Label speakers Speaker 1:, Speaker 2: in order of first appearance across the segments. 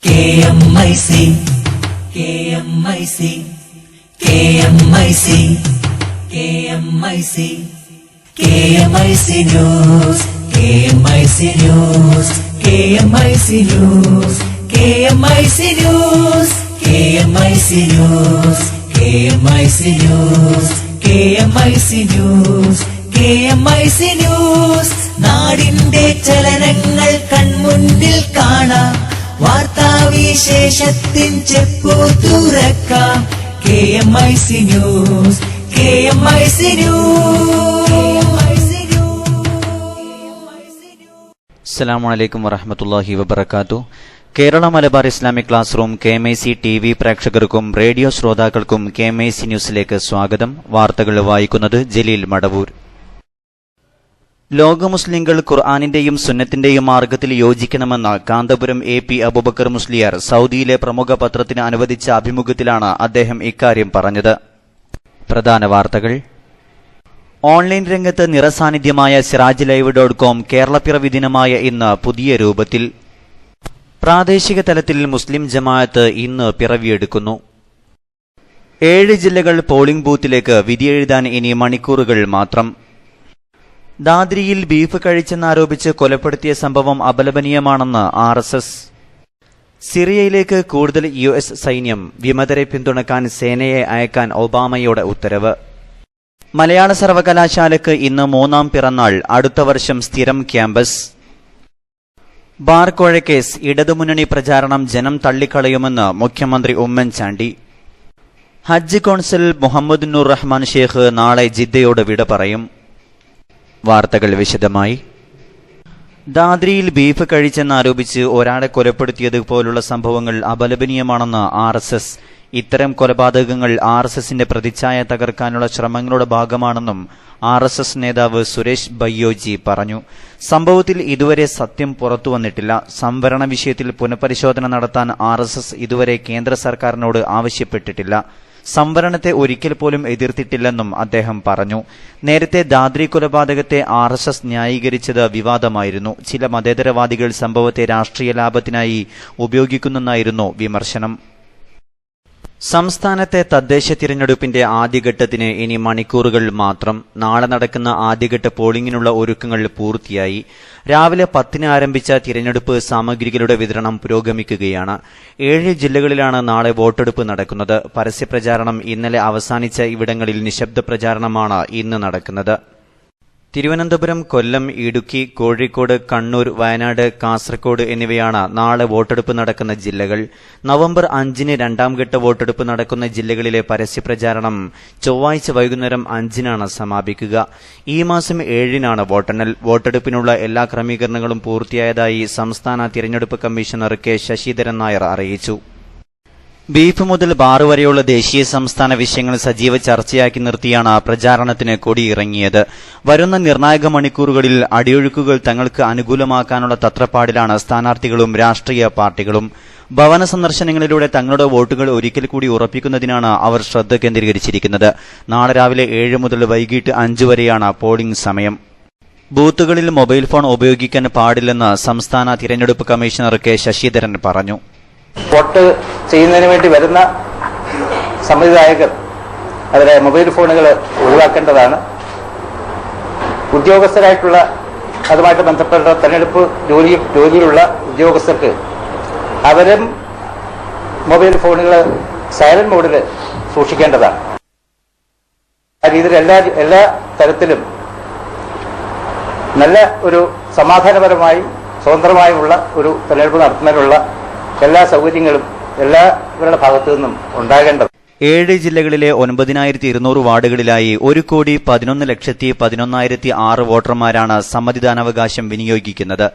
Speaker 1: KMIC KMIC KMIC KMIC KMIC News KMIC News KMIC News KMIC News KMIC News KMIC News KMIC News KMIC News നാടിന്റെ ചലനങ്ങൾ കൺമുന്നിൽ കാണാം, വാർത്താവിശേഷത്തിൻ ചെപ്പു തുറക്കാം. KMIC News KMIC News.
Speaker 2: അസ്സലാമു അലൈക്കും വറഹ്മത്തുള്ളാഹി വബറകാതുഹു. Kerala Malabar Islamic class room KMIC TV പ്രേക്ഷകർക്കും റേഡിയോ ശ്രോതാക്കൾക്കും KMIC ന്യൂസിലേക്ക് സ്വാഗതം. വാർത്തകൾ വായിക്കുന്നത് ജലീൽ മടവൂർ. ലോക മുസ്ലിംകൾ ഖുർആനിന്റെയും സുന്നത്തിന്റെയും മാർഗത്തിൽ യോജിക്കണമെന്ന് കാന്തപുരം AP അബൂബക്കർ മുസ്ലിയാർ സൗദിയിലെ പ്രമുഖ പത്രത്തിന് അനുവദിച്ച അഭിമുഖത്തിലാണ് അദ്ദേഹം ഇക്കാര്യം പറഞ്ഞത്. പ്രധാന വാർത്തകൾ. ഓൺലൈൻ രംഗത്ത് നിറസാന്നിധ്യമായ SirajLive.com കേരളപ്പിറവി ദിനമായ ഇന്ന് പുതിയ രൂപത്തിൽ. പ്രാദേശിക തലത്തിൽ മുസ്ലിം ജമാഅത്ത് ഇന്ന് പിറവിയെടുക്കുന്നു. 7 ജില്ലകൾ പോളിംഗ് ബൂത്തിലേക്ക് വിധിയെഴുതാൻ ഇനി മണിക്കൂറുകൾ മാത്രം. ദാദ്രിയിൽ ബീഫ് കഴിച്ചെന്നാരോപിച്ച് കൊലപ്പെടുത്തിയ സംഭവം അപലപനീയമാണെന്ന് RSS. സിറിയയിലേക്ക് കൂടുതൽ US സൈന്യം, വിമതരെ പിന്തുണക്കാൻ സേനയെ അയക്കാൻ ഒബാമയുടെ ഉത്തരവ്. മലയാള സർവകലാശാലയ്ക്ക് ഇന്ന് 3ാം പിറന്നാൾ, അടുത്ത വർഷം സ്ഥിരം ക്യാമ്പസ്. ബാർ കോഴക്കേസ് ഇടതുമുന്നണി പ്രചാരണം ജനം തള്ളിക്കളയുമെന്ന് മുഖ്യമന്ത്രി ഉമ്മൻചാണ്ടി. ഹജ്ജ് കോൺസൽ മുഹമ്മദ് നൂർ റഹ്മാൻ ഷേഖ് നാളെ ജിദ്ദയോട് വിട പറയും. വാർത്തകൾ വിശദമായി. ദാദ്രിയിൽ ബീഫ് കഴിച്ചെന്നാരോപിച്ച് ഒരാളെ കൊലപ്പെടുത്തിയതുപോലുള്ള സംഭവങ്ങൾ അപലപനീയമാണെന്ന് RSS. ഇത്തരം കൊലപാതകങ്ങൾ RSSന്റെ പ്രതിച്ഛായ തകർക്കാനുള്ള ശ്രമങ്ങളുടെ ഭാഗമാണെന്നും RSS നേതാവ് സുരേഷ് ബയ്യോജി പറഞ്ഞു. സംഭവത്തിൽ ഇതുവരെ സത്യം പുറത്തുവന്നിട്ടില്ല. സംവരണ വിഷയത്തിൽ പുനഃപരിശോധന നടത്താൻ RSS ഇതുവരെ കേന്ദ്ര സർക്കാരിനോട് ആവശ്യപ്പെട്ടിട്ടില്ല. സംവരണത്തെ ഒരിക്കൽ പോലും എതിർത്തിട്ടില്ലെന്നും അദ്ദേഹം പറഞ്ഞു. നേരത്തെ ദാദ്രി കൊലപാതകത്തെ RSS ന്യായീകരിച്ചത് വിവാദമായിരുന്നു. ചില മതേതരവാദികൾ സംഭവത്തെ രാഷ്ട്രീയ ലാഭത്തിനായി ഉപയോഗിക്കുന്നെന്നായിരുന്നു വിമർശനം. സംസ്ഥാനത്തെ തദ്ദേശ തിരഞ്ഞെടുപ്പിന്റെ ആദ്യഘട്ടത്തിന് ഇനി മണിക്കൂറുകൾ മാത്രം. നാളെ നടക്കുന്ന ആദ്യഘട്ട പോളിംഗിനുള്ള ഒരുക്കങ്ങൾ പൂർത്തിയായി. രാവിലെ 10-ന് ആരംഭിച്ച തിരഞ്ഞെടുപ്പ് സാമഗ്രികളുടെ വിതരണം പുരോഗമിക്കുകയാണ്. 7 ജില്ലകളിലാണ് നാളെ വോട്ടെടുപ്പ് നടക്കുന്നത്. പരസ്യപ്രചാരണം ഇന്നലെ അവസാനിച്ച ഇവിടങ്ങളിൽ നിശബ്ദ പ്രചാരണമാണ് ഇന്ന് നടക്കുന്നത്. തിരുവനന്തപുരം, കൊല്ലം, ഇടുക്കി, കോഴിക്കോട്, കണ്ണൂർ, വയനാട്, കാസർകോട് എന്നിവയാണ് നാളെ വോട്ടെടുപ്പ് നടക്കുന്ന ജില്ലകൾ. നവംബർ 5-ന് 2ാം ഘട്ട വോട്ടെടുപ്പ് നടക്കുന്ന ജില്ലകളിലെ പരസ്യപ്രചാരണം ചൊവ്വാഴ്ച വൈകുന്നേരം 5-നാണ് സമാപിക്കുക. ഈ മാസം 7-നാണ് വോട്ടെണ്ണൽ. വോട്ടെടുപ്പിനുള്ള എല്ലാ ക്രമീകരണങ്ങളും പൂർത്തിയായതായി സംസ്ഥാന തിരഞ്ഞെടുപ്പ് കമ്മീഷണർ K. ശശിധരൻ നായർ അറിയിച്ചു. ബീഫ് മുതൽ ബാർ വരെയുള്ള ദേശീയ സംസ്ഥാന വിഷയങ്ങൾ സജീവ ചർച്ചയാക്കി നിർത്തിയാണ് പ്രചാരണത്തിന് കൊടിയിറങ്ങിയത്. വരുന്ന നിർണായക മണിക്കൂറുകളിൽ അടിയൊഴുക്കുകൾ തങ്ങൾക്ക് അനുകൂലമാക്കാനുള്ള തത്രപ്പാടിലാണ് സ്ഥാനാർത്ഥികളും രാഷ്ട്രീയ പാർട്ടികളും. ഭവന സന്ദർശനങ്ങളിലൂടെ തങ്ങളുടെ വോട്ടുകൾ ഒരിക്കൽ കൂടി ഉറപ്പിക്കുന്നതിനാണ് അവർ ശ്രദ്ധ കേന്ദ്രീകരിച്ചിരിക്കുന്നത്. നാളെ രാവിലെ 7 മുതൽ വൈകിട്ട് 5 വരെയാണ് പോളിംഗ് സമയം. ബൂത്തുകളിൽ മൊബൈൽ ഫോൺ ഉപയോഗിക്കാൻ പാടില്ലെന്ന് സംസ്ഥാന തിരഞ്ഞെടുപ്പ് കമ്മീഷണർ K. ശശിധരൻ പറഞ്ഞു.
Speaker 3: വോട്ട് ചെയ്യുന്നതിന് വേണ്ടി വരുന്ന സമ്മതിദായകർ അവരെ മൊബൈൽ ഫോണുകൾ ഒഴിവാക്കേണ്ടതാണ്. ഉദ്യോഗസ്ഥരായിട്ടുള്ള അതുമായിട്ട് ബന്ധപ്പെട്ട തെരഞ്ഞെടുപ്പ് ജോലിയിലുള്ള ഉദ്യോഗസ്ഥർക്ക് അവരും മൊബൈൽ ഫോണുകൾ സൈലന്റ് മോഡിൽ സൂക്ഷിക്കേണ്ടതാണ്. ആ രീതിയിൽ എല്ലാ തരത്തിലും നല്ല ഒരു സമാധാനപരമായി സ്വതന്ത്രമായുള്ള ഒരു തെരഞ്ഞെടുപ്പ് നടത്തുന്നതിനുള്ള എല്ലാ സൗകര്യങ്ങളും എല്ലാവരുടെ ഭാഗത്തു നിന്നും ഉണ്ടാകേണ്ടത്.
Speaker 2: 7 ജില്ലകളിലെ 9200 വാർഡുകളിലായി 1,11,11,006 വോട്ടർമാരാണ് സമ്മതിദാനാവകാശം വിനിയോഗിക്കുന്നത്.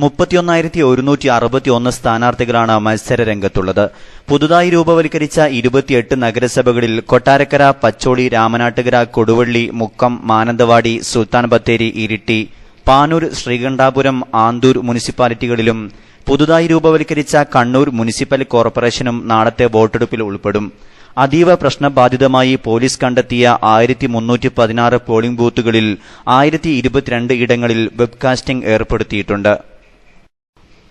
Speaker 2: 31,161 സ്ഥാനാർത്ഥികളാണ് മത്സരരംഗത്തുള്ളത്. പുതുതായി രൂപവൽക്കരിച്ച 28 നഗരസഭകളിൽ കൊട്ടാരക്കര, പച്ചോളി, രാമനാട്ടുകര, കൊടുവള്ളി, മുക്കം, മാനന്തവാടി, സുൽത്താൻ ബത്തേരി, ഇരിട്ടി, പാനൂർ, ശ്രീകണ്ഠാപുരം, ആന്തൂർ മുനിസിപ്പാലിറ്റികളിലും പുതുതായി രൂപവൽക്കരിച്ച കണ്ണൂർ മുനിസിപ്പൽ കോർപ്പറേഷനും നാളത്തെ വോട്ടെടുപ്പിൽ ഉൾപ്പെടും. അതീവ പ്രശ്നബാധിതമായി പോലീസ് കണ്ടെത്തിയ 1316 പോളിംഗ് ബൂത്തുകളിൽ 1022 ഇടങ്ങളിൽ വെബ്കാസ്റ്റിംഗ് ഏർപ്പെടുത്തിയിട്ടുണ്ട്.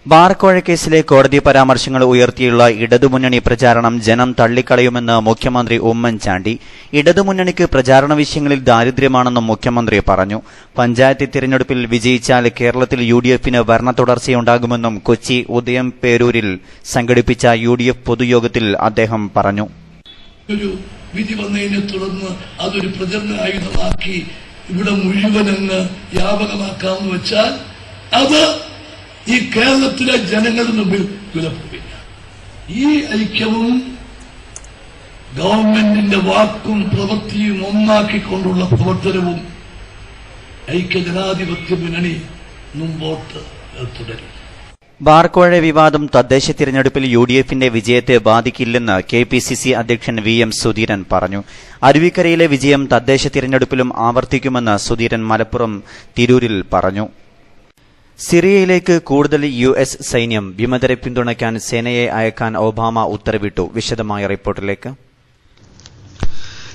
Speaker 2: ബാർക്കോഴ കേസിലെ കോടതി പരാമർശങ്ങൾ ഉയർത്തിയുള്ള ഇടതുമുന്നണി പ്രചാരണം ജനം തള്ളിക്കളയുമെന്ന് മുഖ്യമന്ത്രി ഉമ്മൻചാണ്ടി. ഇടതുമുന്നണിക്ക് പ്രചാരണ വിഷയങ്ങളിൽ ദാരിദ്ര്യമാണെന്നും മുഖ്യമന്ത്രി പറഞ്ഞു. പഞ്ചായത്ത് തിരഞ്ഞെടുപ്പിൽ വിജയിച്ചാൽ കേരളത്തിൽ യുഡിഎഫിന് ഭരണ തുടർച്ചയുണ്ടാകുമെന്നും കൊച്ചി ഉദയം പേരൂരിൽ സംഘടിപ്പിച്ച യുഡിഎഫ് പൊതുയോഗത്തിൽ അദ്ദേഹം പറഞ്ഞു.
Speaker 4: ഒരു വിധി വന്നതിനെ തുടർന്ന് അതൊരു പ്രചരണ ആയുധമാക്കി ഇവിടെ മുഴുവനങ്ങ് വ്യാപകമാക്കാമെന്ന് വെച്ചാൽ അത് ഈ കേരളത്തിലെ ജനങ്ങളുടെ മുമ്പിൽ വിലപ്പോവില്ല. ഈ ഐക്യവും ഗവൺമെന്റിന്റെ വാക്കും പ്രവൃത്തിയും ഒന്നാക്കിക്കൊണ്ടുള്ള പ്രവർത്തനവും ഐക്യജനാധിപത്യ മുന്നണി മുമ്പോട്ട് തുടരും.
Speaker 2: ബാർക്കോഴ വിവാദം തദ്ദേശ തിരഞ്ഞെടുപ്പിൽ യുഡിഎഫിന്റെ വിജയത്തെ ബാധിക്കില്ലെന്ന് കെപിസിസി അധ്യക്ഷൻ വി.എം. സുധീരൻ പറഞ്ഞു. അരുവിക്കരയിലെ വിജയം തദ്ദേശ തിരഞ്ഞെടുപ്പിലും ആവർത്തിക്കുമെന്ന് സുധീരൻ മലപ്പുറം തിരൂരിൽ പറഞ്ഞു. സിറിയയിലേക്ക് കൂടുതൽ യുഎസ് സൈന്യം, വിമതരെ പിന്തുണയ്ക്കാൻ സേനയെ അയക്കാൻ ഒബാമ ഉത്തരവിട്ടു. വിശദമായ റിപ്പോർട്ടിലേക്ക്.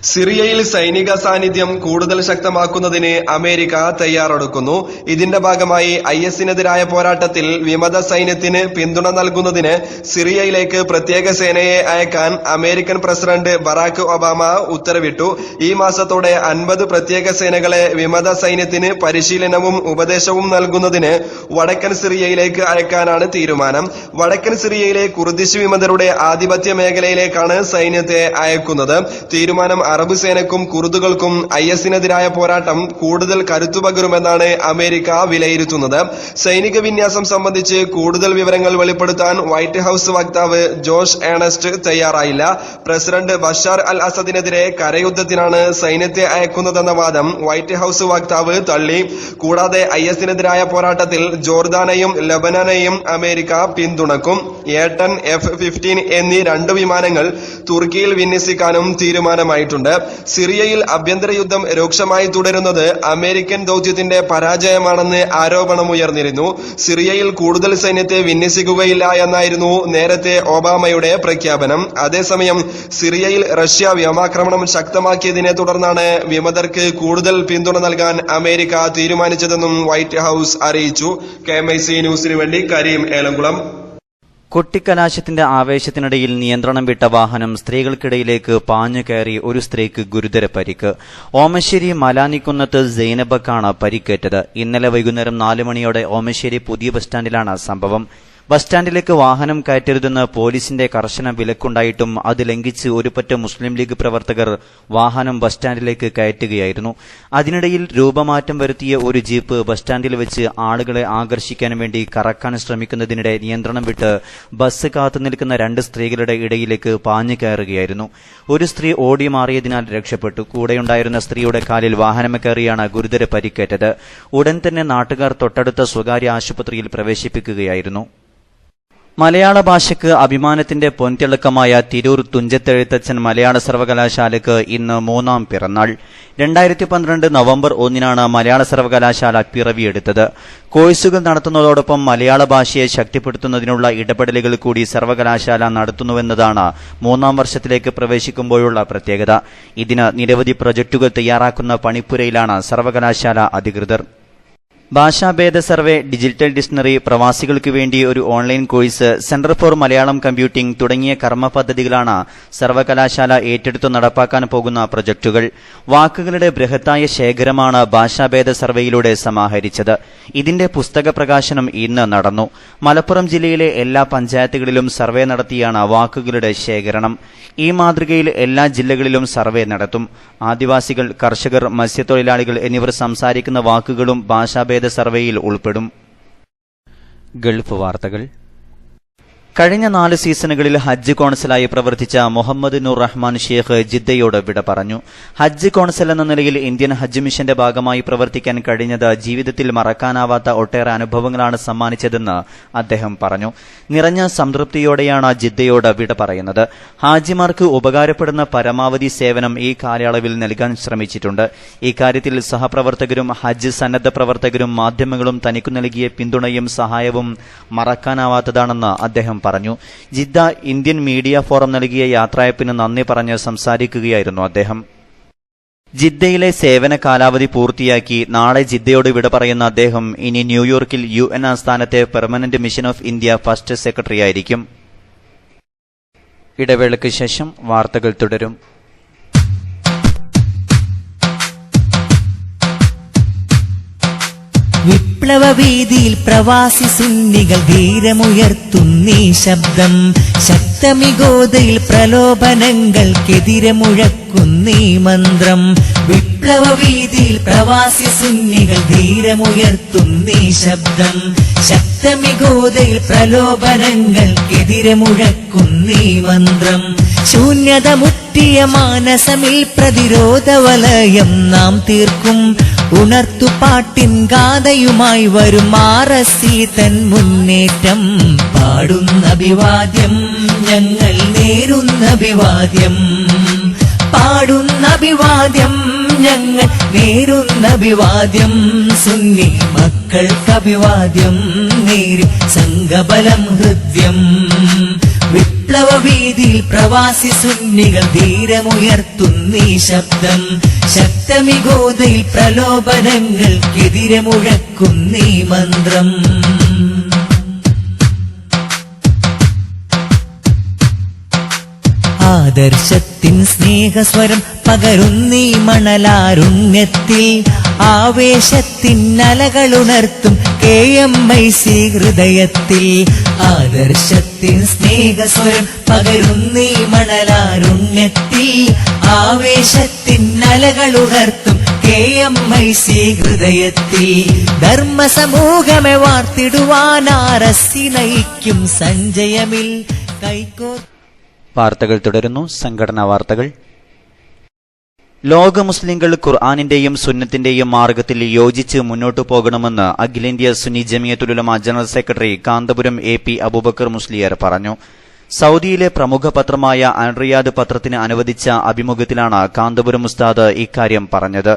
Speaker 5: സിറിയയിൽ സൈനിക സാന്നിധ്യം കൂടുതൽ ശക്തമാക്കുന്നതിന് അമേരിക്ക തയ്യാറെടുക്കുന്നു. ഇതിന്റെ ഭാഗമായി ഐഎസിനെതിരായ പോരാട്ടത്തിൽ വിമത സൈന്യത്തിന് പിന്തുണ നൽകുന്നതിന് സിറിയയിലേക്ക് പ്രത്യേക സേനയെ അയക്കാൻ അമേരിക്കൻ പ്രസിഡന്റ് ബറാക് ഒബാമ ഉത്തരവിട്ടു. ഈ മാസത്തോടെ 50 പ്രത്യേക സേനകളെ വിമത സൈന്യത്തിന് പരിശീലനവും ഉപദേശവും നൽകുന്നതിന് വടക്കൻ സിറിയയിലേക്ക് അയക്കാനാണ് തീരുമാനം. വടക്കൻ സിറിയയിലെ കുർദിഷ് വിമതരുടെ ആധിപത്യ മേഖലയിലേക്കാണ് സൈന്യത്തെ അയക്കുന്നത്. തീരുമാനം അറബ് സേനക്കും കുർദുകൾക്കും ഐഎസിനെതിരായ പോരാട്ടം കൂടുതൽ കരുത്തുപകരുമെന്നാണ് അമേരിക്ക വിലയിരുത്തുന്നത്. സൈനിക വിന്യാസം സംബന്ധിച്ച് കൂടുതൽ വിവരങ്ങൾ വെളിപ്പെടുത്താൻ വൈറ്റ് ഹൌസ് വക്താവ് ജോഷ് ഏണസ്റ്റ് തയ്യാറായില്ല. പ്രസിഡന്റ് ബഷാർ അൽ അസദിനെതിരെ കരയുദ്ധത്തിനാണ് സൈന്യത്തെ അയക്കുന്നതെന്ന വാദം വൈറ്റ് ഹൌസ് വക്താവ് തള്ളി. കൂടാതെ ഐഎസിനെതിരായ പോരാട്ടത്തിൽ ജോർദാനെയും ലബനനെയും അമേരിക്ക പിന്തുണക്കും. A-10, F-15 എന്നീ 2 വിമാനങ്ങൾ തുർക്കിയിൽ വിന്യസിക്കാനും തീരുമാനമായിട്ടുണ്ട്. സിറിയയിൽ ആഭ്യന്തര യുദ്ധം രൂക്ഷമായി തുടരുന്നത് അമേരിക്കൻ ദൌത്യത്തിന്റെ പരാജയമാണെന്ന് ആരോപണമുയർന്നിരുന്നു. സിറിയയിൽ കൂടുതൽ സൈന്യത്തെ വിന്യസിക്കുകയില്ല എന്നായിരുന്നു നേരത്തെ ഒബാമയുടെ പ്രഖ്യാപനം. അതേസമയം സിറിയയിൽ റഷ്യ വ്യോമാക്രമണം ശക്തമാക്കിയതിനെ തുടർന്നാണ് വിമതർക്ക് കൂടുതൽ പിന്തുണ നൽകാൻ അമേരിക്ക തീരുമാനിച്ചതെന്നും വൈറ്റ് ഹൌസ് അറിയിച്ചു. KMIC ന്യൂസിനു വേണ്ടി കരീം ഏലംകുളം.
Speaker 2: കൊട്ടിക്കലാശത്തിന്റെ ആവേശത്തിനിടയിൽ നിയന്ത്രണം വിട്ട വാഹനം സ്ത്രീകൾക്കിടയിലേക്ക് പാഞ്ഞു കയറി ഒരു സ്ത്രീക്ക് ഗുരുതര പരിക്ക്. ഓമശ്ശേരി മലാനിക്കുന്നത്ത് സൈനബക്കാണ് പരിക്കേറ്റത്. ഇന്നലെ വൈകുന്നേരം 4 മണിയോടെ ഓമശ്ശേരി പുതിയ ബസ് സ്റ്റാൻഡിലാണ് സംഭവം. ബസ് സ്റ്റാൻഡിലേക്ക് വാഹനം കയറ്റരുതെന്ന് പോലീസിന്റെ കർശന വിലക്കുണ്ടായിട്ടും അത് ലംഘിച്ച് ഒരു പറ്റം മുസ്ലിം ലീഗ് പ്രവർത്തകർ വാഹനം ബസ് സ്റ്റാൻഡിലേക്ക് കയറ്റുകയായിരുന്നു. അതിനിടയിൽ രൂപമാറ്റം വരുത്തിയ ഒരു ജീപ്പ് ബസ് സ്റ്റാൻഡിൽ വെച്ച് ആളുകളെ ആകർഷിക്കാൻ വേണ്ടി കറക്കാൻ ശ്രമിക്കുന്നതിനിടെ നിയന്ത്രണം വിട്ട് ബസ് കാത്തുനിൽക്കുന്ന 2 സ്ത്രീകളുടെ ഇടയിലേക്ക് പാഞ്ഞു കയറുകയായിരുന്നു. ഒരു സ്ത്രീ ഓടി മാറിയതിനാൽ രക്ഷപ്പെട്ടു. കൂടെയുണ്ടായിരുന്ന സ്ത്രീയുടെ കാലിൽ വാഹനം കയറിയാണ് ഗുരുതര പരിക്കേറ്റത്. ഉടൻ തന്നെ നാട്ടുകാർ തൊട്ടടുത്ത സ്വകാര്യ ആശുപത്രിയിൽ പ്രവേശിപ്പിക്കുകയായിരുന്നു. മലയാള ഭാഷയ്ക്ക് അഭിമാനത്തിന്റെ പൊൻതിളക്കമായ തിരൂർ തുഞ്ചത്തെഴുത്തച്ഛൻ മലയാള സർവകലാശാലയ്ക്ക് ഇന്ന് 3ാം പിറന്നാൾ. 2012 നവംബർ 1-നാണ് മലയാള സർവകലാശാല പിറവിയെടുത്തത്. കോഴ്സുകൾ നടത്തുന്നതോടൊപ്പം മലയാള ഭാഷയെ ശക്തിപ്പെടുത്തുന്നതിനുള്ള ഇടപെടലുകൾ കൂടി സർവകലാശാല നടത്തുന്നുവെന്നതാണ് 3ാം വർഷത്തിലേക്ക് പ്രവേശിക്കുമ്പോഴുള്ള പ്രത്യേകത. ഇതിന് നിരവധി പ്രൊജക്ടുകൾ തയ്യാറാക്കുന്ന പണിപ്പുരയിലാണ് സർവകലാശാല അധികൃതർ. ഭാഷാഭേദ സർവേ, ഡിജിറ്റൽ ഡിക്ഷണറി, പ്രവാസികൾക്ക് വേണ്ടി ഒരു online course, centre for Malayalam computing തുടങ്ങിയ കർമ്മ പദ്ധതികളാണ് സർവകലാശാല ഏറ്റെടുത്ത് നടപ്പാക്കാൻ പോകുന്ന പ്രൊജക്ടുകൾ. വാക്കുകളുടെ ബൃഹത്തായ ശേഖരമാണ് ഭാഷാഭേദ സർവേയിലൂടെ സമാഹരിച്ചത്. ഇതിന്റെ പുസ്തക പ്രകാശനം ഇന്ന് നടന്നു. മലപ്പുറം ജില്ലയിലെ എല്ലാ പഞ്ചായത്തുകളിലും സർവേ നടത്തിയാണ് വാക്കുകളുടെ ശേഖരണം. ഈ മാതൃകയിൽ എല്ലാ ജില്ലകളിലും സർവേ നടത്തും. ആദിവാസികൾ, കർഷകർ, മത്സ്യത്തൊഴിലാളികൾ എന്നിവർ സംസാരിക്കുന്ന വാക്കുകളും ഭാഷാഭേദ സർവേയിൽ ഉൾപ്പെടും. ഗൾഫ് വാർത്തകൾ. കഴിഞ്ഞ 4 സീസണുകളിൽ ഹജ്ജ് കോൺസലായി പ്രവർത്തിച്ച മുഹമ്മദ് നൂർ റഹ്മാൻ ഷേഖ് ജിദ്ദയോട് വിട പറഞ്ഞു. ഹജ്ജ് കോൺസൽ എന്ന നിലയിൽ ഇന്ത്യൻ ഹജ്ജ് മിഷന്റെ ഭാഗമായി പ്രവർത്തിക്കാൻ കഴിഞ്ഞത് ജീവിതത്തിൽ മറക്കാനാവാത്ത ഒട്ടേറെ അനുഭവങ്ങളാണ് സമ്മാനിച്ചതെന്ന് അദ്ദേഹം പറഞ്ഞു. നിറഞ്ഞ സംതൃപ്തിയോടെയാണ് ജിദ്ദയോട് വിട പറയുന്നത്. ഹാജിമാർക്ക് ഉപകാരപ്പെടുന്ന പരമാവധി സേവനം ഈ കാലയളവിൽ നൽകാൻ ശ്രമിച്ചിട്ടുണ്ട്. ഇക്കാര്യത്തിൽ സഹപ്രവർത്തകരും ഹജ്ജ് സന്നദ്ധ പ്രവർത്തകരും മാധ്യമങ്ങളും തനിക്കു നൽകിയ പിന്തുണയും സഹായവും മറക്കാനാവാത്തതാണെന്ന് അദ്ദേഹം പറഞ്ഞു. ജിദ്ദ ഇന്ത്യൻ മീഡിയ ഫോറം നൽകിയ യാത്രയപ്പിന് നന്ദി പറഞ്ഞ് സംസാരിക്കുകയായിരുന്നു അദ്ദേഹം. ജിദ്ദയിലെ സേവന കാലാവധി പൂർത്തിയാക്കി നാളെ ജിദ്ദയോട് വിട പറയുന്ന അദ്ദേഹം ഇനി ന്യൂയോർക്കിൽ UN ആസ്ഥാനത്തെ permanent mission of India first സെക്രട്ടറിയായിരിക്കും. ഇടവേളയ്ക്ക് ശേഷം വാർത്തകൾ തുടരും.
Speaker 1: വിപ്ലവവീതിയിൽ പ്രവാസി സുന്നികൾ ധീരമുയർത്തുന്നീ ശബ്ദം, ശക്തമിഗോതയിൽ പ്രലോഭനങ്ങൾക്കെതിരെ മുഴക്കുന്നീ മന്ത്രം. വിപ്ലവവീതിയിൽ പ്രവാസി സുന്നികൾ ധീരമുയർത്തുന്നീ ശബ്ദം, ശക്തമിഗോതയിൽ പ്രലോഭനങ്ങൾക്കെതിരെ മുഴക്കുന്നീ മന്ത്രം. ശൂന്യത മുറ്റിയ മാനസമിൽ പ്രതിരോധ വലയം നാം തീർക്കും. ഉണർത്തുപാട്ടിൻ ഗാഥയുമായി വരും RSC തൻ മുന്നേറ്റം. പാടുന്ന അഭിവാദ്യം ഞങ്ങൾ നേരുന്ന അഭിവാദ്യം, പാടുന്ന അഭിവാദ്യം ഞങ്ങൾ നേരുന്ന അഭിവാദ്യം. സുന്നി മക്കൾക്ക് അഭിവാദ്യം നേരും സംഘബലം ഹൃദ്യം. വിപ്ലവവീതിയിൽ പ്രവാസി സുന്നികൾ ധീരമുയർത്തുന്നീ ശബ്ദം, ശക്തമിഗോതയിൽ പ്രലോഭനങ്ങൾക്കെതിരെ മുഴക്കുന്നീ മന്ത്രം. ആദർശത്തിൻ സ്നേഹസ്വരം പകരുന്നീ മണലാരുണ്യത്തിൽ, ആവേശത്തിൻ അലകളുണർത്തും KMIC ഹൃദയത്തിൽ. ആദർശത്തിൻ സ്നേഹസ്വരം പകരുന്നീ മണലാരുണ്യത്തിൽ, ആവേശത്തിൻ അലകളുണർത്തും KMIC ഹൃദയത്തിൽ. ധർമ്മസമൂഹമെ വാർത്തിടുവാൻ RSC നയിക്കും സഞ്ജയമിൽ കൈകോർ.
Speaker 2: വാർത്തകൾ തുടരുന്നു. സംഘടനാ വാർത്തകൾ. ലോക മുസ്ലിംകൾ ഖുർആനിന്റെയും സുന്നത്തിന്റെയും മാർഗത്തിൽ യോജിച്ച് മുന്നോട്ടു പോകണമെന്ന് അഖിലേന്ത്യാ Sunni Jamiyathul Ulama general secretary Kanthapuram AP Abubakar Musliyar പറഞ്ഞു. സൗദിയിലെ പ്രമുഖ പത്രമായ അൽ റിയാദ് പത്രത്തിന് അനുവദിച്ച അഭിമുഖത്തിലാണ് കാന്തപുരം ഉസ്താദ് ഇക്കാര്യം പറഞ്ഞത്.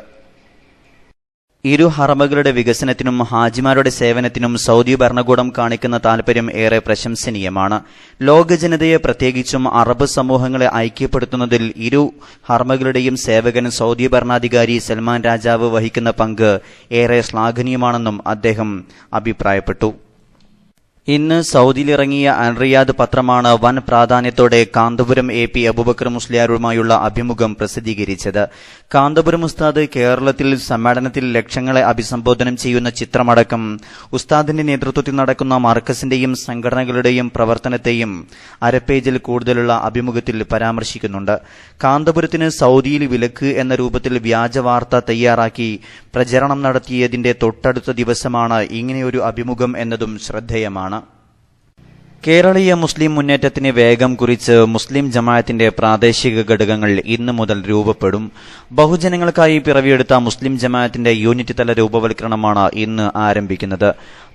Speaker 2: ഇരു ഹറമുകളുടെ വികസനത്തിനും ഹാജിമാരുടെ സേവനത്തിനും സൗദി ഭരണകൂടം കാണിക്കുന്ന താൽപര്യം ഏറെ പ്രശംസനീയമാണ്. ലോക ജനതയെ പ്രത്യേകിച്ചും അറബ് സമൂഹങ്ങളെ ഐക്യപ്പെടുത്തുന്നതിൽ ഇരു ഹറമുകളുടെയും സേവകൻ സൗദി ഭരണാധികാരി സൽമാൻ രാജാവ് വഹിക്കുന്ന പങ്ക് ഏറെ ശ്ലാഘനീയമാണെന്നും അദ്ദേഹം അഭിപ്രായപ്പെട്ടു. ഇന്ന് സൗദിയിലിറങ്ങിയ അൽ റിയാദ് പത്രമാണ് വൻ പ്രാധാന്യത്തോടെ കാന്തപുരം AP അബൂബക്കർ മുസ്ലിയാരുമായുള്ള അഭിമുഖം പ്രസിദ്ധീകരിച്ചത്. കാന്തപുരം ഉസ്താദ് കേരളത്തിൽ സമ്മേളനത്തിൽ ലക്ഷങ്ങളെ അഭിസംബോധന ചെയ്യുന്ന ചിത്രമടക്കം ഉസ്താദിന്റെ നേതൃത്വത്തിൽ നടക്കുന്ന മർക്കസിന്റെയും സംഘടനകളുടെയും പ്രവർത്തനത്തെയും അരപ്പേജിൽ കൂടുതലുള്ള അഭിമുഖത്തിൽ പരാമർശിക്കുന്നുണ്ട്. കാന്തപുരത്തിന് സൗദിയിൽ വിലക്ക് എന്ന രൂപത്തിൽ വ്യാജ വാർത്ത തയ്യാറാക്കി പ്രചരണം നടത്തിയതിന്റെ തൊട്ടടുത്ത ദിവസമാണ് ഇങ്ങനെയൊരു അഭിമുഖം എന്നതും ശ്രദ്ധേയമാണ്. കേരളീയ മുസ്ലിം മുന്നേറ്റത്തിന് വേഗം കുറിച്ച് മുസ്ലിം ജമാഅത്തിന്റെ പ്രാദേശിക ഘടകങ്ങൾ ഇന്നു മുതൽ രൂപപ്പെടും. ബഹുജനങ്ങൾക്കായി പിറവിയെടുത്ത മുസ്ലിം ജമാഅത്തിന്റെ യൂണിറ്റ് തല രൂപവൽക്കരണമാണ് ഇന്ന് ആരംഭിക്കുന്നത്.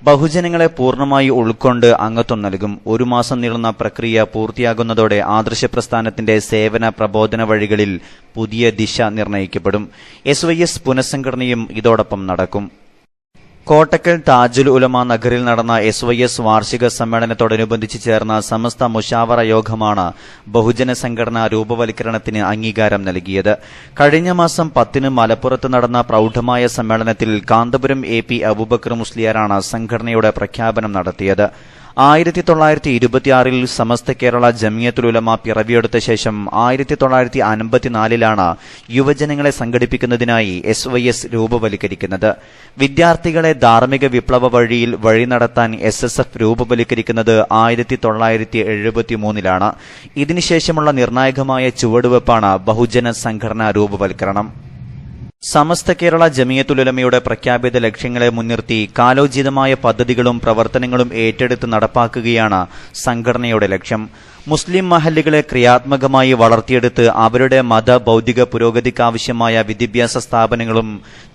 Speaker 2: ബഹുജനങ്ങളെ പൂർണ്ണമായി ഉൾക്കൊണ്ട് അംഗത്വം നൽകും. ഒരു മാസം നീളുന്ന പ്രക്രിയ പൂർത്തിയാകുന്നതോടെ ആദർശ പ്രസ്ഥാനത്തിന്റെ സേവന പ്രബോധന വഴികളിൽ പുതിയ ദിശ നിർണയിക്കപ്പെടും. SYS പുനഃസംഘടനയും ഇതോടൊപ്പം നടക്കും. കോട്ടക്കൽ താജുൽ ഉലമ നഗറിൽ നടന്ന SYS വാർഷിക സമ്മേളനത്തോടനുബന്ധിച്ച് ചേർന്ന സമസ്ത മുഷാവറ യോഗമാണ് ബഹുജന സംഘടനാ രൂപവൽക്കരണത്തിന് അംഗീകാരം നൽകിയത്. കഴിഞ്ഞ മാസം 10 മലപ്പുറത്ത് നടന്ന പ്രൌഢമായ സമ്മേളനത്തിൽ കാന്തപുരം AP അബൂബക്കർ മുസ്ലിയാരാണ് സംഘടനയുടെ പ്രഖ്യാപനം നടത്തിയത്. 1926 സമസ്ത കേരള ജമിയത്തുൽ ഉലമ പിറവിയെടുത്ത ശേഷം 1954 യുവജനങ്ങളെ സംഘടിപ്പിക്കുന്നതിനായി SYS രൂപവൽക്കരിക്കുന്നത്. വിദ്യാർത്ഥികളെ ധാർമ്മിക വിപ്ലവ വഴിയിൽ വഴി നടത്താൻ SSF രൂപവൽക്കരിക്കുന്നത് 1973 ഇതിനുശേഷമുള്ള നിർണായകമായ ചുവടുവെപ്പാണ് ബഹുജന സംഘടനാ രൂപവൽക്കരണം. സമസ്ത കേരള ജമിയത്തുൽ ഉലമയുടെ പ്രഖ്യാപിത ലക്ഷ്യങ്ങളെ മുൻനിർത്തി കാലോചിതമായ പദ്ധതികളും പ്രവർത്തനങ്ങളും ഏറ്റെടുത്ത് നടപ്പാക്കുകയാണ് സംഘടനയുടെ ലക്ഷ്യം. മുസ്ലിം മഹല്ലുകളെ ക്രിയാത്മകമായി വളർത്തിയെടുത്ത് അവരുടെ മത ബൌദ്ധിക പുരോഗതിക്കാവശ്യമായ വിദ്യാഭ്യാസ സ്ഥാപനങ്ങളും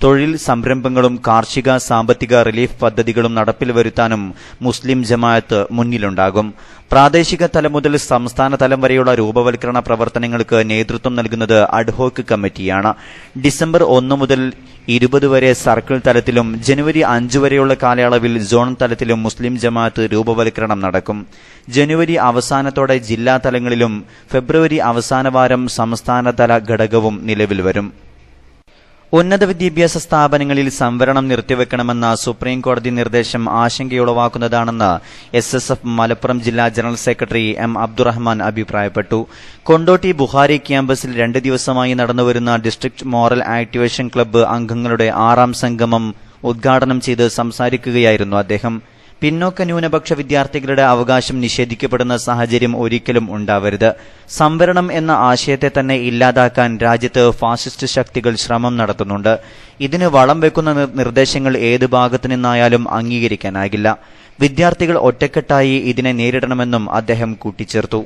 Speaker 2: തൊഴിൽ സംരംഭങ്ങളും കാർഷിക സാമ്പത്തിക റിലീഫ് പദ്ധതികളും നടപ്പിൽ വരുത്താനും മുസ്ലിം ജമാഅത്ത് മുന്നിലുണ്ടാകും. പ്രാദേശിക തലം മുതൽ സംസ്ഥാന തലം വരെയുള്ള രൂപവൽക്കരണ പ്രവർത്തനങ്ങൾക്ക് നേതൃത്വം നൽകുന്നത് അഡ്ഹോക് കമ്മിറ്റിയാണ്. ഡിസംബർ 1 മുതൽ 20 വരെ സർക്കിൾ തലത്തിലും ജനുവരി 5 വരെയുള്ള കാലയളവിൽ സോൺ തലത്തിലും മുസ്ലിം ജമാഅത്ത് രൂപവൽക്കരണം നടക്കും. ജനുവരി അവസാനത്തോടെ ജില്ലാ തലങ്ങളിലും ഫെബ്രുവരി അവസാന വാരം സംസ്ഥാനതല ഘടകവും നിലവിൽ വരും. ഉന്നത വിദ്യാഭ്യാസ സ്ഥാപനങ്ങളിൽ സംവരണം നിർത്തിവെക്കണമെന്ന സുപ്രീം കോടതി നിർദ്ദേശം ആശങ്കയുളവാക്കുന്നതാണെന്ന് SSF മലപ്പുറം ജില്ലാ ജനറൽ സെക്രട്ടറി M. അബ്ദുറഹ്മാൻ അഭിപ്രായപ്പെട്ടു. കൊണ്ടോട്ടി ബുഹാരി ക്യാമ്പസിൽ 2 ദിവസമായി നടന്നുവരുന്ന ഡിസ്ട്രിക്ട് മോറൽ ആക്ടിവേഷൻ ക്ലബ്ബ് അംഗങ്ങളുടെ 6ാം സംഗമം ഉദ്ഘാടനം ചെയ്ത് സംസാരിക്കുകയായിരുന്നു അദ്ദേഹം. പിന്നോക്ക ന്യൂനപക്ഷ വിദ്യാർത്ഥികളുടെ അവകാശം നിഷേധിക്കപ്പെടുന്ന സാഹചര്യം ഒരിക്കലും ഉണ്ടാവരുത്. സംവരണം എന്ന ആശയത്തെ തന്നെ ഇല്ലാതാക്കാൻ രാജ്യത്ത് ഫാസിസ്റ്റ് ശക്തികൾ ശ്രമം നടത്തുന്നുണ്ട്. ഇതിന് വളം വെക്കുന്ന നിർദ്ദേശങ്ങൾ ഏത് ഭാഗത്തു നിന്നായാലും അംഗീകരിക്കാനാകില്ല. വിദ്യാർത്ഥികൾ ഒറ്റക്കെട്ടായി ഇതിനെ നേരിടണമെന്നും അദ്ദേഹം കൂട്ടിച്ചേർത്തു.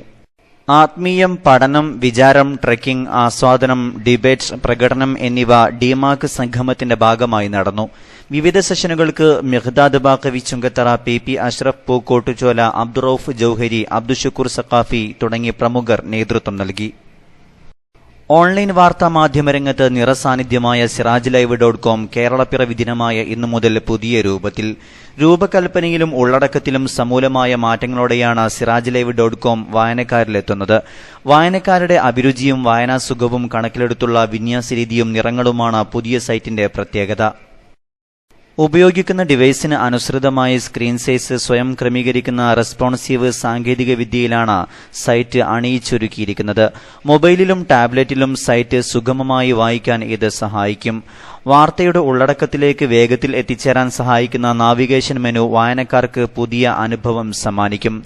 Speaker 2: ആത്മീയം, പഠനം, വിചാരം, ട്രെക്കിംഗ്, ആസ്വാദനം, ഡിബേറ്റ്, പ്രകടനം എന്നിവ ഡിമാക് സംഗമത്തിന്റെ ഭാഗമായി നടന്നു. വിവിധ സെഷനുകൾക്ക് മിഖ്ദാദ് ബാഖവി ചുങ്കത്തറ, PP അഷ്റഫ് പൂക്കോട്ടുചോല, അബ്ദുറൌഫ് ജൌഹരി, അബ്ദുഷുക്കൂർ സഖാഫി തുടങ്ങിയ പ്രമുഖർ നേതൃത്വം നൽകി. ഓൺലൈൻ വാർത്താ മാധ്യമരംഗത്ത് നിറസാന്നിധ്യമായ SirajLive.com കേരളപ്പിറവി ദിനമായ ഇന്നു മുതൽ പുതിയ രൂപത്തിൽ. രൂപകൽപ്പനയിലും ഉള്ളടക്കത്തിലും സമൂലമായ മാറ്റങ്ങളോടെയാണ് SirajLive.com വായനക്കാരിലെത്തുന്നത്. വായനക്കാരുടെ അഭിരുചിയും വായനാസുഖവും കണക്കിലെടുത്തുള്ള വിന്യാസരീതിയും നിറങ്ങളുമാണ് പുതിയ സൈറ്റിന്റെ പ്രത്യേകത. ഉപയോഗിക്കുന്ന ഡിവൈസിന് അനുസൃതമായ സ്ക്രീൻ സൈസ് സ്വയം ക്രമീകരിക്കുന്ന റെസ്പോൺസീവ് സാങ്കേതിക വിദ്യയിലാണ് സൈറ്റ് അണിയിച്ചൊരുക്കിയിരിക്കുന്നത്. മൊബൈലിലും ടാബ്ലറ്റിലും സൈറ്റ് സുഗമമായി വായിക്കാൻ ഇത് സഹായിക്കും. വാർത്തയുടെ ഉള്ളടക്കത്തിലേക്ക് വേഗത്തിൽ എത്തിച്ചേരാൻ സഹായിക്കുന്ന നാവിഗേഷൻ മെനു വായനക്കാർക്ക് പുതിയ അനുഭവം സമ്മാനിക്കും.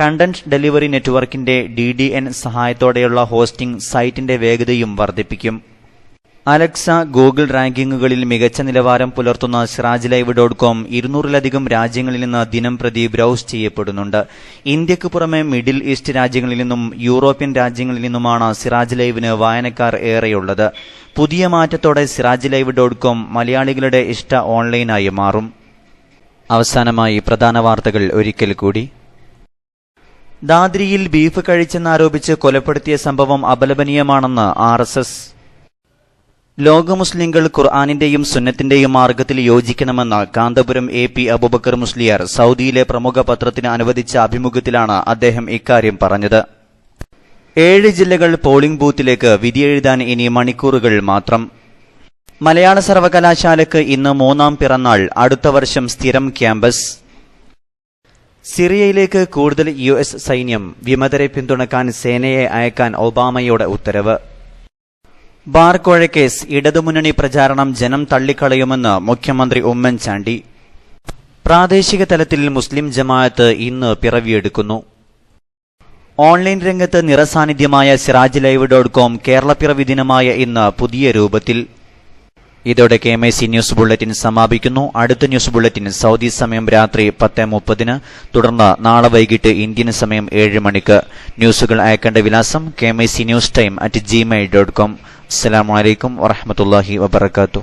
Speaker 2: കണ്ടന്റ് ഡെലിവറി നെറ്റ്വർക്കിന്റെ DDN സഹായത്തോടെയുള്ള ഹോസ്റ്റിംഗ് സൈറ്റിന്റെ വേഗതയും വർദ്ധിപ്പിക്കും. അലക്സ, ഗൂഗിൾ റാങ്കിങ്ങുകളിൽ മികച്ച നിലവാരം പുലർത്തുന്ന SirajLive.com 200-ലധികം രാജ്യങ്ങളിൽ നിന്ന് ദിനംപ്രതി ബ്രൌസ് ചെയ്യപ്പെടുന്നുണ്ട്. ഇന്ത്യക്ക് പുറമെ മിഡിൽ ഈസ്റ്റ് രാജ്യങ്ങളിൽ നിന്നും യൂറോപ്യൻ രാജ്യങ്ങളിൽ നിന്നുമാണ് SirajLiveന് വായനക്കാർ ഏറെയുള്ളത്. പുതിയ മാറ്റത്തോടെ SirajLive.com മലയാളികളുടെ ഇഷ്ട ഓൺലൈനായി മാറും. അവസാനമായി പ്രധാന വാർത്തകൾ ഒരിക്കൽ കൂടി. ദാദ്രിയിൽ ബീഫ് കഴിച്ചെന്നാരോപിച്ച് കൊലപ്പെടുത്തിയ സംഭവം അപലപനീയമാണെന്ന് RSS. ലോക മുസ്ലിംകൾ ഖുർആാനിന്റെയും സുന്നത്തിന്റെയും മാർഗത്തിൽ യോജിക്കണമെന്ന് കാന്തപുരം AP അബൂബക്കർ മുസ്ലിയാർ സൌദിയിലെ പ്രമുഖ പത്രത്തിന് അനുവദിച്ച അഭിമുഖത്തിലാണ് അദ്ദേഹം ഇക്കാര്യം പറഞ്ഞത്. 7 ജില്ലകൾ പോളിംഗ് ബൂത്തിലേക്ക് വിധിയെഴുതാൻ ഇനി മണിക്കൂറുകൾ മാത്രം. മലയാള സർവകലാശാലയ്ക്ക് ഇന്ന് 3ാം പിറന്നാൾ. അടുത്ത വർഷം സ്ഥിരം ക്യാമ്പസ്. സിറിയയിലേക്ക് കൂടുതൽ US സൈന്യം. വിമതരെ പിന്തുണക്കാൻ സേനയെ അയക്കാൻ ഒബാമയുടെ ഉത്തരവ്. ബാർ കോഴക്കേസ് ഇടതുമുന്നണി പ്രചാരണം ജനം തള്ളിക്കളയുമെന്ന് മുഖ്യമന്ത്രി ഉമ്മൻചാണ്ടി. പ്രാദേശിക തലത്തിൽ മുസ്ലിം ജമാഅത്ത് ഇന്ന് പിറവിയെടുക്കുന്നു. ഓൺലൈൻ രംഗത്ത് നിറസാന്നിധ്യമായ SirajLive.com കേരളപ്പിറവി ദിനമായ ഇന്ന് പുതിയ രൂപത്തിൽ. ഇതോടെ KMIC ന്യൂസ് ബുള്ളറ്റിൻ സമാപിക്കുന്നു. അടുത്ത ന്യൂസ് ബുള്ളറ്റിൻ സൗദി സമയം രാത്രി 10:30, തുടർന്ന് നാളെ വൈകിട്ട് ഇന്ത്യൻ സമയം 7 മണിക്ക്. ന്യൂസുകൾ അയക്കേണ്ട വിലാസം KMIC News Time @gmail.com. അസ്സലാമു അലൈക്കും വറഹ്മത്തുള്ളാഹി വബറകാതുഹു.